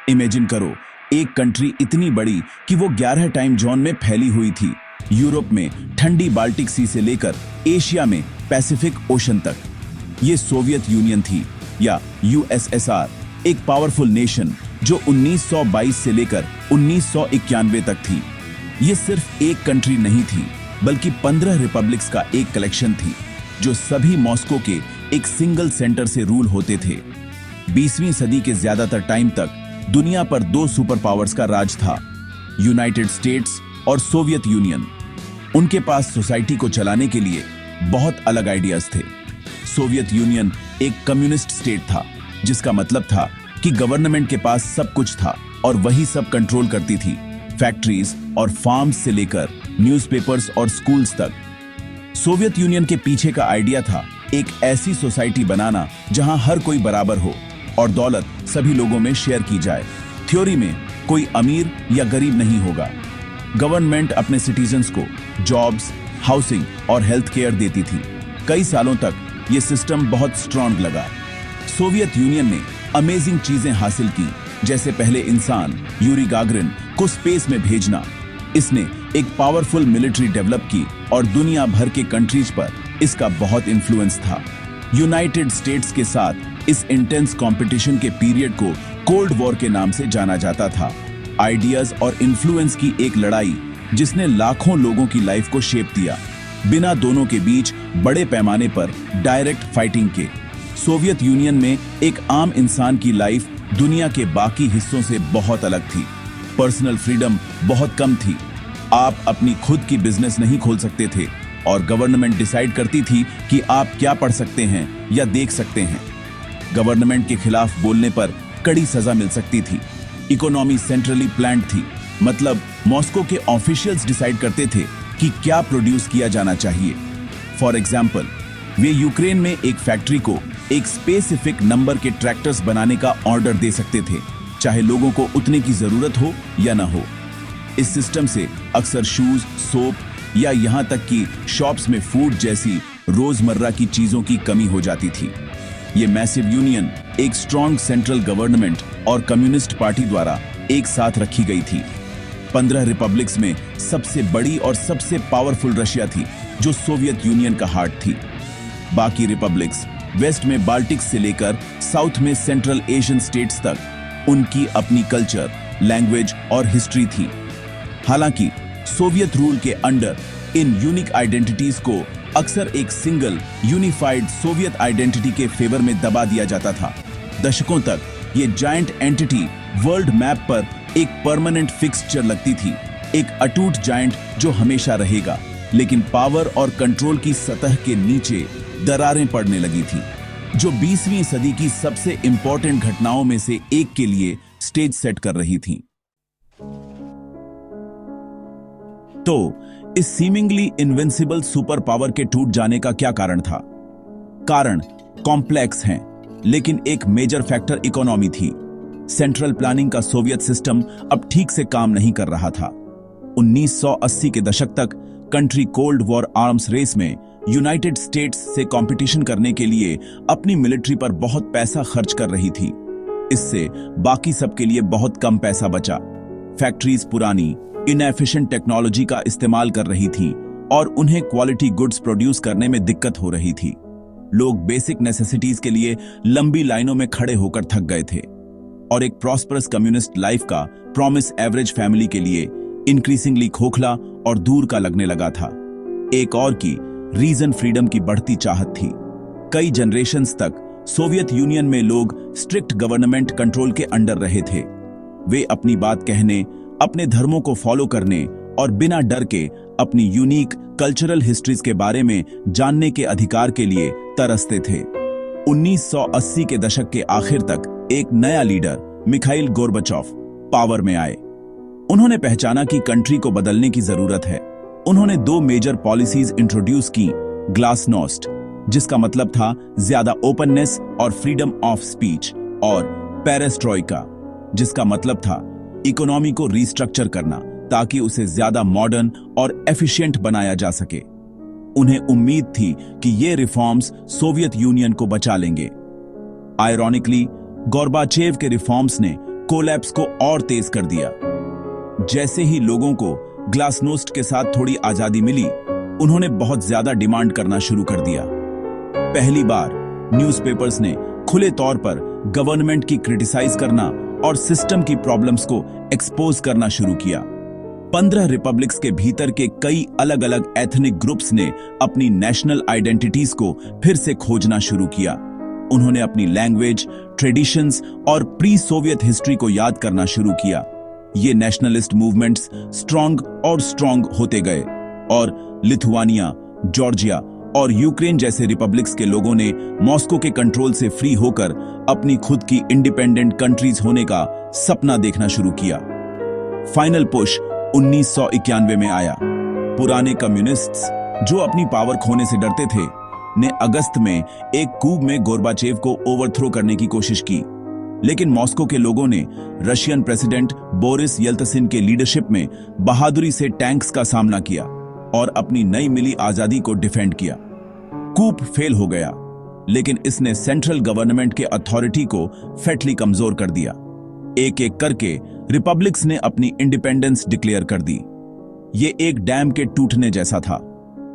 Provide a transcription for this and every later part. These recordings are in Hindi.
इमेजिन करो, एक कंट्री इतनी बड़ी कि वो 11 टाइम जोन में फैली हुई थी। यूरोप में ठंडी बाल्टिक सी से लेकर एशिया में पैसिफिक ओशन तक। ये सोवियत यूनियन थी, या यूएसएसआर, एक पावरफुल नेशन जो 1922 से लेकर 1991 तक थी। ये सिर्फ एक कंट्री नहीं थी, बल्कि 15 रिपब्लिक्स का एक कलेक्शन थी, जो सभी मॉस्को के एक सिंगल सेंटर से रूल होते थे। 20वीं सदी के ज्यादातर टाइम तक दुनिया पर 2 सुपर पावर्स का राज था, यूनाइटेड स्टेट्स और सोवियत यूनियन। उनके पास सोसाइटी को चलाने के लिए बहुत अलग आइडियाज थे। सोवियत यूनियन एक कम्युनिस्ट स्टेट था, जिसका मतलब था कि गवर्नमेंट के पास सब कुछ था और वही सब कंट्रोल करती थी, फैक्ट्रीज और फार्म्स से लेकर न्यूज़पेपर्स और स्कूल्स तक। सोवियत यूनियन के पीछे का आइडिया था एक ऐसी सोसाइटी बनाना जहां हर कोई बराबर हो और दौलत सभी लोगों में शेयर की जाए। थ्योरी में कोई अमीर या गरीब नहीं होगा। गवर्नमेंट अपने सिटीजन्स को जॉब्स, हाउसिंग और हेल्थ केयर देती थी। कई सालों तक यह सिस्टम बहुत स्ट्रांग लगा। सोवियत यूनियन ने अमेजिंग चीजें हासिल की, जैसे पहले इंसान यूरी गागरिन को स्पेस में भेजना। इसने एक पावरफुल मिलिट्री डेवलप की और दुनिया भर के कंट्रीज पर इसका बहुत इन्फ्लुएंस था। यूनाइटेड स्टेट्स के साथ इस इंटेंस कंपटीशन के पीरियड को कोल्ड वॉर के नाम से जाना जाता था। आइडियाज और इन्फ्लुएंस की एक लड़ाई जिसने लाखों लोगों की लाइफ को शेप दिया, बिना दोनों के बीच बड़े पैमाने पर डायरेक्ट फाइटिंग के। सोवियत यूनियन में एक आम इंसान की लाइफ दुनिया के बाकी हिस्सों से बहुत अलग थी। पर्सनल फ्रीडम बहुत कम थी। आप अपनी खुद की बिजनेस नहीं खोल सकते थे और गवर्नमेंट डिसाइड करती थी कि आप क्या पढ़ सकते हैं या देख सकते हैं। गवर्नमेंट के खिलाफ बोलने पर कड़ी सजा मिल सकती थी। इकोनॉमी सेंट्रली प्लान्ड थी, मतलब मॉस्को के ऑफिशियल्स डिसाइड करते थे कि क्या प्रोड्यूस किया जाना चाहिए। फॉर एग्जाम्पल, वे यूक्रेन में एक फैक्ट्री को एक स्पेसिफिक नंबर के ट्रैक्टर्स बनाने का ऑर्डर दे सकते थे, चाहे लोगों को उतने की जरूरत हो या ना हो। इस सिस्टम से अक्सर शूज, सोप या यहां तक कि शॉप्स में फूड जैसी रोजमर्रा की चीजों की कमी हो जाती थी। ये मैसिव यूनियन एक स्ट्रॉन्ग सेंट्रल गवर्नमेंट और कम्युनिस्ट पार्टी द्वारा एक साथ रखी गई थी। 15 रिपब्लिक्स में सबसे बड़ी और सबसे पावरफुल रशिया थी, जो सोवियत यूनियन का हार्ट थी। बाकी रिपब्लिक्स वेस्ट में बाल्टिक्स से लेकर साउथ में सेंट्रल एशियन स्टेट्स तक उनकी अपनी कल्चर, लैंग्वेज और हिस्ट्री थी। हालांकि सोवियत रूल के अंडर इन यूनिक आइडेंटिटीज को अक्सर एक सिंगल यूनिफाइड सोवियत आइडेंटिटी के फेवर में दबा दिया जाता था। दशकों तक ये जायंट एंटिटी वर्ल्ड मैप पर एक परमानेंट फिक्सचर लगती थी, एक अटूट जायंट जो हमेशा रहेगा। लेकिन पावर और कंट्रोल की सतह के नीचे दरारें पड़ने लगी थी, जो 20वीं सदी की सबसे इंपॉर्टेंट घटनाओं में से एक के लिए स्टेज सेट कर रही थी। तो इस सीमिंगली इनविंसिबल सुपर पावर के टूट जाने का क्या कारण था? कारण कॉम्प्लेक्स हैं, लेकिन एक मेजर फैक्टर इकोनॉमी थी। सेंट्रल प्लानिंग का सोवियत सिस्टम अब ठीक से काम नहीं कर रहा था। 1980 के दशक तक country cold war arms race में यूनाइटेड स्टेट्स से कंपटीशन करने के लिए अपनी मिलिट्री पर बहुत पैसा खर्च कर रही थी। इससे बाकी सबके लिए बहुत कम पैसा बचा। फैक्ट्रीज पुरानी, इनएफिशिएंट टेक्नोलॉजी का इस्तेमाल कर रही थी और उन्हें क्वालिटी गुड्स प्रोड्यूस करने में दिक्कत हो रही थी। लोग बेसिक नेसेसिटीज के लिए लंबी लाइनों में खड़े होकर थक गए थे और एक प्रॉस्परस कम्युनिस्ट लाइफ का प्रॉमिस एवरेज फैमिली के लिए इंक्रीजिंगली खोखला और दूर का लगने लगा था। एक और की रीजन फ्रीडम की बढ़ती चाहत थी। कई जनरेशंस तक सोवियत यूनियन में लोग स्ट्रिक्ट गवर्नमेंट कंट्रोल के अंडर रहे थे। वे अपनी बात कहने, अपने धर्मों को फॉलो करने और बिना डर के अपनी यूनिक कल्चरल हिस्ट्रीज के बारे में जानने के अधिकार के लिए तरसते थे। 1980 के दशक के आखिर तक एक नया लीडर मिखाइल गोर्बाचोव पावर में आए। उन्होंने पहचाना कि कंट्री को बदलने की जरूरत है। उन्होंने 2 मेजर पॉलिसीज इंट्रोड्यूस की। ग्लासनोस्ट, जिसका मतलब था ज्यादा ओपननेस और फ्रीडम ऑफ स्पीच, और पेरेस्ट्रोइका, जिसका मतलब था इकोनॉमी को रीस्ट्रक्चर करना ताकि उसे ज्यादा मॉडर्न और एफिशिएंट बनाया जा सके। उन्हें उम्मीद थी कि ये रिफॉर्म्स सोवियत यूनियन को बचा लेंगे। आयरॉनिकली, गोर्बाचेव के रिफॉर्म्स ने कोलैप्स को और तेज कर दिया। जैसे ही लोगों को ग्लासनोस्ट के साथ थोड़ी आजादी मिली, उन्होंने बहुत ज्यादा डिमांड करना शुरू कर दिया। पहली बार न्यूज़पेपर्स ने खुले तौर पर गवर्नमेंट की क्रिटिसाइज करना और सिस्टम की प्रॉब्लम्स को एक्सपोज करना शुरू किया। 15 रिपब्लिक्स के भीतर के कई अलग अलग एथनिक ग्रुप्स ने अपनी नेशनल आइडेंटिटीज को फिर से खोजना शुरू किया। उन्होंने अपनी लैंग्वेज, ट्रेडिशंस और प्री सोवियत हिस्ट्री को याद करना शुरू किया। ये नेशनलिस्ट मूवमेंट्स स्ट्रांग और स्ट्रांग होते गए और लिथुआनिया, जॉर्जिया और यूक्रेन जैसे रिपब्लिक्स के लोगों ने मॉस्को के कंट्रोल से फ्री होकर अपनी खुद की इंडिपेंडेंट कंट्रीज होने का सपना देखना शुरू किया। फाइनल पुश 1991 में आया। पुराने कम्युनिस्ट्स जो अपनी पावर खोने से डरते थे ने अगस्त में एक कूब में गोर्बाचेव को ओवरथ्रो करने की कोशिश की, लेकिन मॉस्को के लोगों ने रशियन प्रेसिडेंट बोरिस येल्त्सिन के लीडरशिप में बहादुरी से टैंक्स का सामना किया और अपनी नई मिली आजादी को डिफेंड किया। कूप फेल हो गया, लेकिन इसने सेंट्रल गवर्नमेंट के अथॉरिटी को फैटली कमजोर कर दिया। एक एक करके रिपब्लिक्स ने अपनी इंडिपेंडेंस डिक्लेयर कर दी। ये एक डैम के टूटने जैसा था।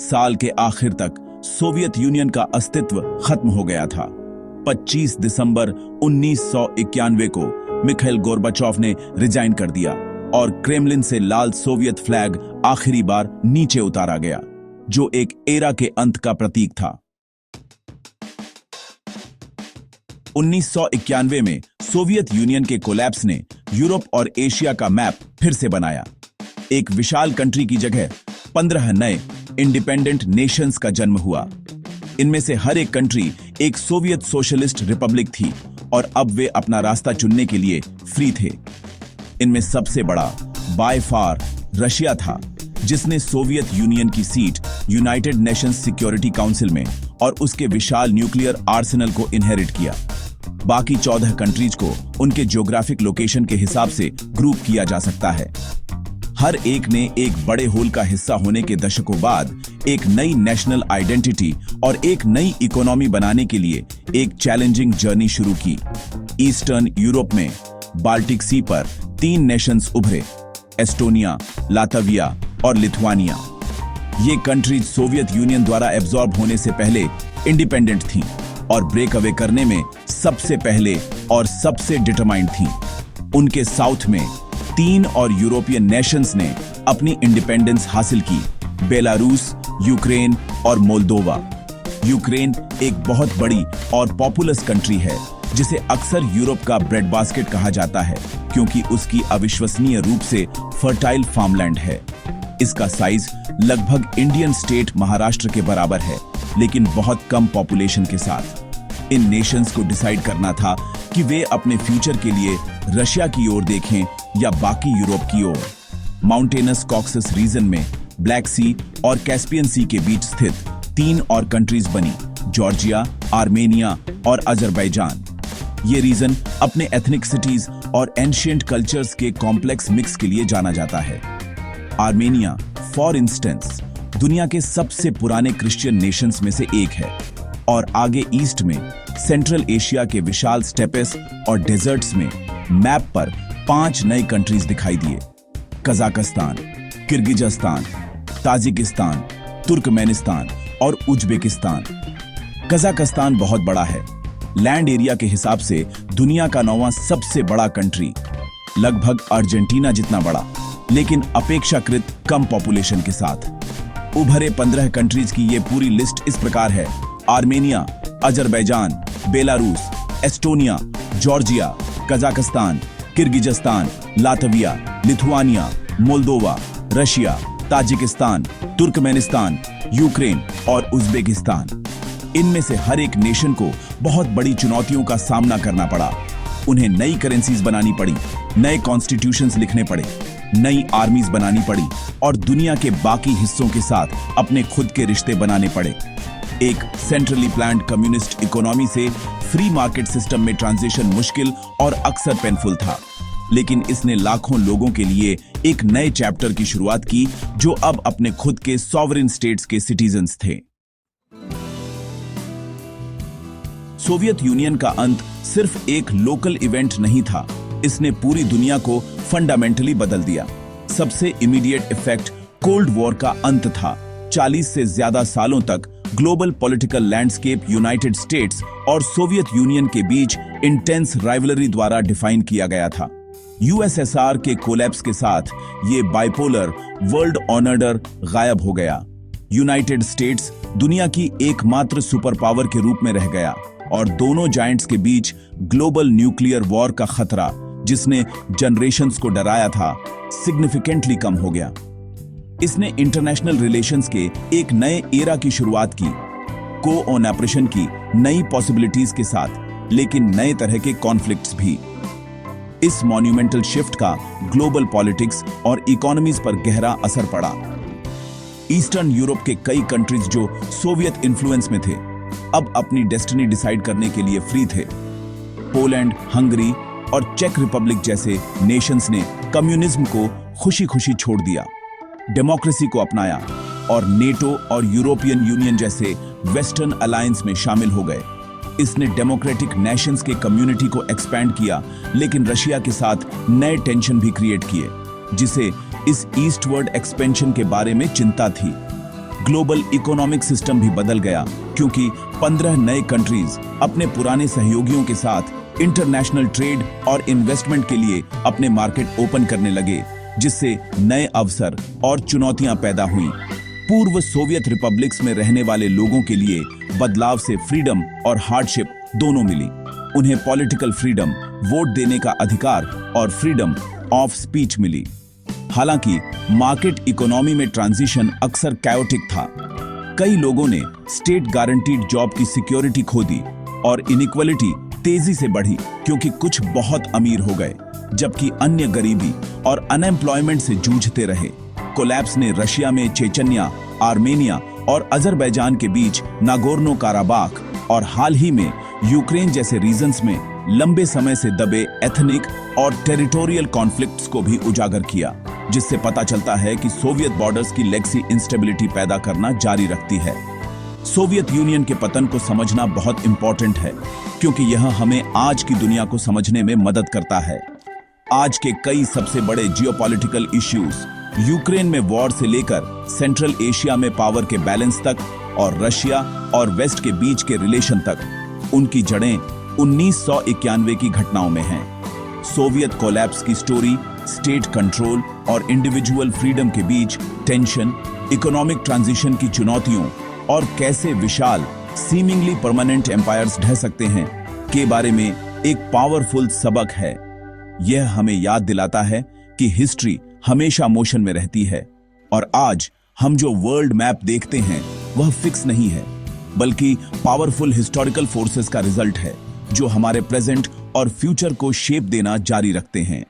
साल के आखिर तक सोवियत यूनियन का अस्तित्व खत्म हो गया था। 25 दिसंबर 1991 को मिखाइल गोर्बाचोव ने रिजाइन कर दिया और क्रेमलिन से लाल सोवियत फ्लैग आखिरी बार नीचे उतारा गया, जो एक एरा के अंत का प्रतीक था। 1991 में सोवियत यूनियन के कोलैप्स ने यूरोप और एशिया का मैप फिर से बनाया। एक विशाल कंट्री की जगह 15 नए इंडिपेंडेंट नेशंस का जन्म हुआ। इनमें से हर एक कंट्री एक सोवियत सोशलिस्ट रिपब्लिक थी और अब वे अपना रास्ता चुनने के लिए फ्री थे। इनमें सबसे बड़ा बाय फार रशिया था, जिसने सोवियत यूनियन की seat United Nations security council में और उसके विशाल न्यूक्लियर आर्सेनल को इनहेरिट किया। बाकी 14 कंट्रीज को उनके ज्योग्राफिक लोकेशन के हिसाब से ग्रुप किया जा सकता है। हर एक ने एक बड़े होल का हिस्सा होने के दशकों बाद एक नई नेशनल आइडेंटिटी और एक नई इकोनॉमी बनाने के लिए एक चैलेंजिंग जर्नी शुरू की। ईस्टर्न यूरोप में बाल्टिक सी पर 3 नेशंस उभरे, एस्टोनिया, लातविया और लिथुआनिया। ये कंट्रीज सोवियत यूनियन द्वारा एब्जॉर्ब होने से पहले इंडिपेंडेंट थीं और ब्रेक अवे करने में सबसे पहले और सबसे डिटरमाइंड थीं। उनके साउथ में 3 और यूरोपियन नेशंस ने अपनी इंडिपेंडेंस हासिल की, बेलारूस, यूक्रेन और मोल्दोवा। यूक्रेन एक बहुत बड़ी और पॉपुलस कंट्री है, जिसे अक्सर यूरोप का ब्रेड बास्केट कहा जाता है, क्योंकि उसकी अविश्वसनीय रूप से फर्टाइल फार्मलैंड है। इसका साइज लगभग इंडियन स्टेट महाराष्ट्र के बराबर है, लेकिन बहुत कम पॉपुलेशन के साथ। इन नेशंस को डिसाइड करना था कि वे अपने फ्यूचर के लिए रशिया की ओर देखें या बाकी यूरोप की ओर। माउंटेनस कॉक्सस रीजन में ब्लैक सी और कैस्पियन सी के बीच स्थित 3 और कंट्रीज बनी, जॉर्जिया, आर्मेनिया और अजरबैजान। ये रीजन अपने एथनिसिटीज और एंशिएंट कल्चर्स के कॉम्प्लेक्स मिक्स के लिए जाना जाता है। आर्मेनिया, फॉर इंस्टेंस, दुनिया के सबसे पुराने क्रिश्चियन नेशंस में से एक है और आगे ईस्ट में सेंट्रल एशिया के विशाल स्टेपेस और डेजर्ट्स में मैप पर 5 नए कंट्रीज दिखाई दिए, कजाकिस्तान, किर्गिजस्तान, ताजिकिस्तान, तुर्कमेनिस्तान और उज्बेकिस्तान। कजाकिस्तान बहुत बड़ा है, लैंड एरिया के हिसाब से दुनिया का 9वां सबसे बड़ा कंट्री, लगभग अर्जेंटीना जितना बड़ा, लेकिन अपेक्षाकृत कम पॉपुलेशन के साथ। उभरे 15 कंट्रीज की ये पूरी लिस्ट इस प्रकार है: Armenia, Azerbaijan, Belarus, Estonia, Georgia, Kazakhstan, Kyrgyzstan, Latvia, Lithuania, Moldova, Russia, Tajikistan, Turkmenistan, Ukraine और उज्बेकिस्तान। इनमें से हर एक नेशन को बहुत बड़ी चुनौतियों का सामना करना पड़ा। उन्हें नई करेंसीज बनानी पड़ी, नए कॉन्स्टिट्यूशंस लिखने पड़े, नई आर्मीज बनानी पड़ी और दुनिया के बाकी हिस्सों के साथ अपने खुद के रिश्ते बनाने पड़े। एक सेंट्रली प्लान्ड कम्युनिस्ट इकोनॉमी से फ्री मार्केट सिस्टम में ट्रांजिशन मुश्किल और अक्सर पेनफुल था, लेकिन इसने लाखों लोगों के लिए एक नए चैप्टर की शुरुआत की, जो अब अपने खुद के सॉवरेन स्टेट्स के सिटीजन्स थे। सोवियत यूनियन का अंत सिर्फ एक लोकल इवेंट नहीं था, इसने पूरी दुनिया को फंडामेंटली बदल दिया। सबसे इमीडिएट इफेक्ट कोल्ड वॉर का अंत था। 40 से ज्यादा सालों तक global political landscape United states और सोवियत यूनियन के बीच इंटेंस राइवलरी द्वारा डिफाइन किया गया था। यूएसएसआर के कोलैप्स के साथ ये बाइपोलर वर्ल्ड ऑर्डर गायब हो गया। यूनाइटेड स्टेट्स दुनिया की एकमात्र सुपर पावर के रूप में रह गया और दोनों जायंट्स के बीच ग्लोबल न्यूक्लियर वॉर का खतरा, जिसने जनरेशंस को डराया था, सिग्निफिकेंटली कम हो गया। इसने इंटरनेशनल रिलेशंस के एक नए एरा की शुरुआत की, कोऑपरेशन की नई पॉसिबिलिटीज के साथ, लेकिन नए तरह के कॉन्फ्लिक्ट्स भी। इस मॉन्यूमेंटल शिफ्ट का ग्लोबल पॉलिटिक्स और इकोनॉमीज पर गहरा असर पड़ा। ईस्टर्न यूरोप के कई कंट्रीज जो सोवियत इन्फ्लुएंस में थे, अब अपनी डेस्टिनी डिसाइड करने के लिए फ्री थे। पोलैंड, हंगरी और चेक रिपब्लिक जैसे नेशंस ने कम्युनिज्म को खुशी खुशी छोड़ दिया, डेमोक्रेसी को अपनाया और नेटो और यूरोपियन यूनियन जैसे वेस्टर्न अलायंस में शामिल हो गए। इसने डेमोक्रेटिक नेशंस के कम्युनिटी को एक्सपैंड किया, लेकिन रशिया के साथ नए टेंशन भी क्रिएट किए, जिसे इस ईस्टवर्ड एक्सपेंशन के बारे में चिंता थी। ग्लोबल इकोनॉमिक सिस्टम भी बदल गया, क्योंकि 15 नए कंट्रीज अपने पुराने सहयोगियों के साथ इंटरनेशनल ट्रेड और इन्वेस्टमेंट के लिए अपने मार्केट ओपन करने लगे, जिससे नए अवसर और चुनौतियां पैदा हुईं। पूर्व सोवियत रिपब्लिक्स में रहने वाले लोगों के लिए बदलाव से फ्रीडम और हार्डशिप दोनों मिली। उन्हें पॉलिटिकल फ्रीडम, वोट देने का अधिकार और फ्रीडम ऑफ स्पीच मिली। हालांकि मार्केट इकोनॉमी में ट्रांजिशन अक्सर कैओटिक था। कई लोगों ने स्टेट गारंटीड जॉब की सिक्योरिटी खो दी और इनइक्वालिटी तेजी से बढ़ी, क्योंकि कुछ बहुत अमीर हो गए जबकि अन्य गरीबी और अनएम्प्लॉयमेंट से जूझते रहे। कोलैप्स ने रशिया में चेचन्या, आर्मेनिया और अजरबैजान के बीच नागोर्नो काराबाख और हाल ही में यूक्रेन जैसे रीजन्स में लंबे समय से दबे एथनिक और टेरिटोरियल कॉन्फ्लिक्ट्स को भी उजागर किया, जिससे पता चलता है कि सोवियत बॉर्डर्स की लेगेसी इंस्टेबिलिटी पैदा करना जारी रखती है। सोवियत यूनियन के पतन को समझना बहुत इंपॉर्टेंट है, क्योंकि यह हमें आज की दुनिया को समझने में मदद करता है। आज के कई सबसे बड़े जियोपॉलिटिकल इश्यूज, यूक्रेन में वॉर से लेकर सेंट्रल एशिया में पावर के बैलेंस तक और रशिया और वेस्ट के बीच के रिलेशन तक, उनकी जड़ें 1991 की घटनाओं में हैं। सोवियत कोलैप्स की स्टोरी, स्टेट कंट्रोल और इंडिविजुअल फ्रीडम के बीच टेंशन, इकोनॉमिक ट्रांजिशन की चुनौतियों और कैसे विशाल सीमिंगली परमानेंट एम्पायर्स ढह सकते हैं के बारे में एक पावरफुल सबक है। यह हमें याद दिलाता है कि हिस्ट्री हमेशा मोशन में रहती है और आज हम जो वर्ल्ड मैप देखते हैं वह फिक्स नहीं है, बल्कि पावरफुल हिस्टोरिकल फोर्सेस का रिजल्ट है, जो हमारे प्रेजेंट और फ्यूचर को शेप देना जारी रखते हैं।